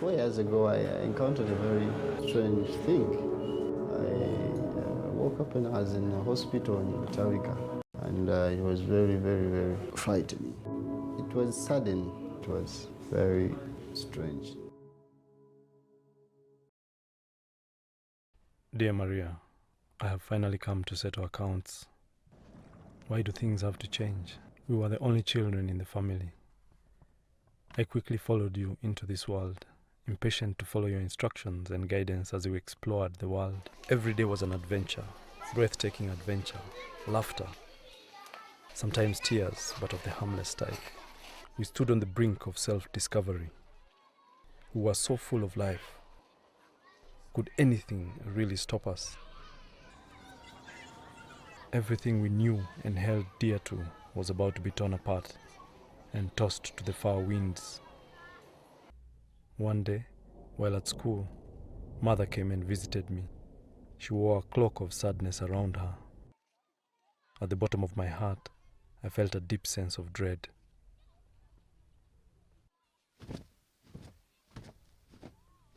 4 years ago, I encountered a very strange thing. I woke up and I was in a hospital in Butarika, and it was very, very, very frightening. It was sudden. It was very strange. Dear Maria, I have finally come to settle accounts. Why do things have to change? We were the only children in the family. I quickly followed you into this world, impatient to follow your instructions and guidance as we explored the world. Every day was an adventure, breathtaking adventure, laughter, sometimes tears, but of the harmless type. We stood on the brink of self-discovery. We were so full of life. Could anything really stop us? Everything we knew and held dear to was about to be torn apart and tossed to the far winds. One day, while at school, Mother came and visited me. She wore a cloak of sadness around her. At the bottom of my heart, I felt a deep sense of dread.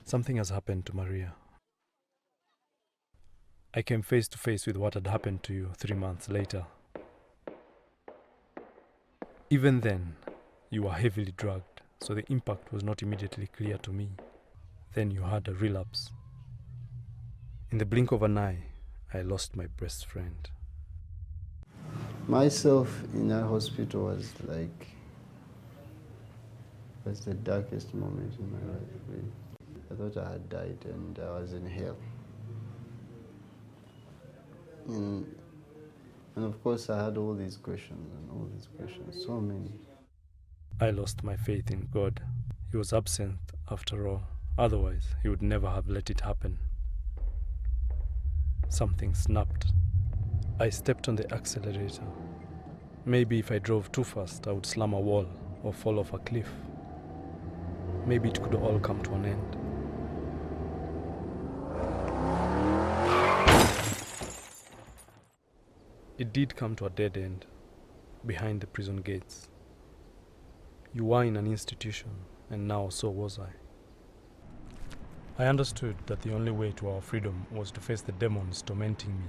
Something has happened to Maria. I came face to face with what had happened to you 3 months later. Even then, you were heavily drugged, so the impact was not immediately clear to me. Then you had a relapse. In the blink of an eye, I lost my best friend. Myself in that hospital was the darkest moment in my life, really. I thought I had died and I was in hell. And of course I had all these questions, so many. I lost my faith in God. He was absent after all. Otherwise, he would never have let it happen. Something snapped. I stepped on the accelerator. Maybe if I drove too fast, I would slam a wall or fall off a cliff. Maybe it could all come to an end. It did come to a dead end, behind the prison gates. You were in an institution, and now so was I. I understood that the only way to our freedom was to face the demons tormenting me.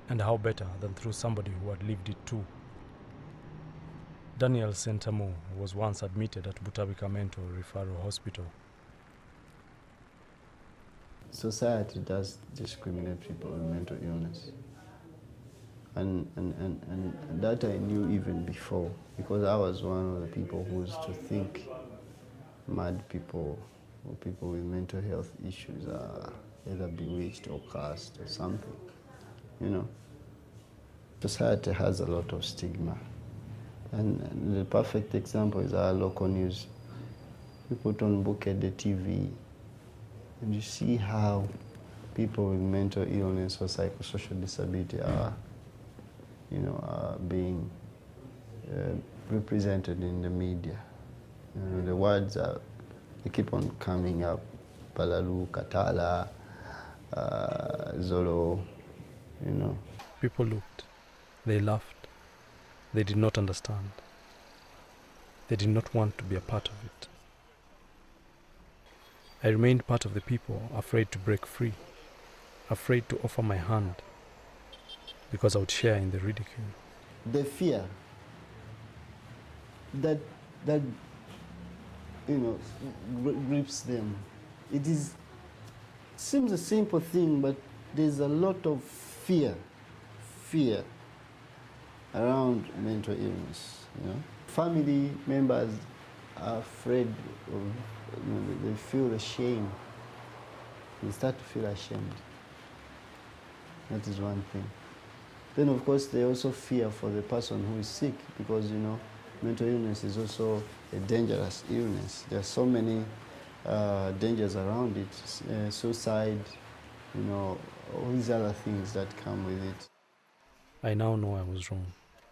And how better than through somebody who had lived it too. Daniel Sentamo was once admitted at Butabika Mental Referral Hospital. Society does discriminate people with mental illness. And that I knew even before, because I was one of the people who used to think mad people or people with mental health issues are either bewitched or cursed or something, you know. Society has a lot of stigma. And the perfect example is our local news. You put on Bukede TV and you see how people with mental illness or psychosocial disability are being represented in the media. You know, the words they keep on coming up: Balalu, Katala, Zolo, you know. People looked, they laughed, they did not understand. They did not want to be a part of it. I remained part of the people, afraid to break free, afraid to offer my hand, because I would share in the ridicule. The fear that grips them. It seems a simple thing, but there's a lot of fear around mental illness. You know, family members are afraid of. They feel ashamed. They start to feel ashamed. That is one thing. Then, of course, they also fear for the person who is sick, because, you know, mental illness is also a dangerous illness. There are so many dangers around it, suicide, you know, all these other things that come with it. I now know I was wrong.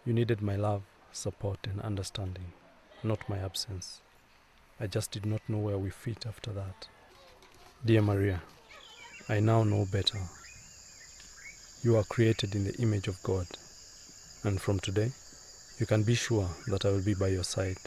You needed my love, support, and understanding, not my absence. I just did not know where we fit after that. Dear Maria, I now know better. You are created in the image of God, and from today, you can be sure that I will be by your side.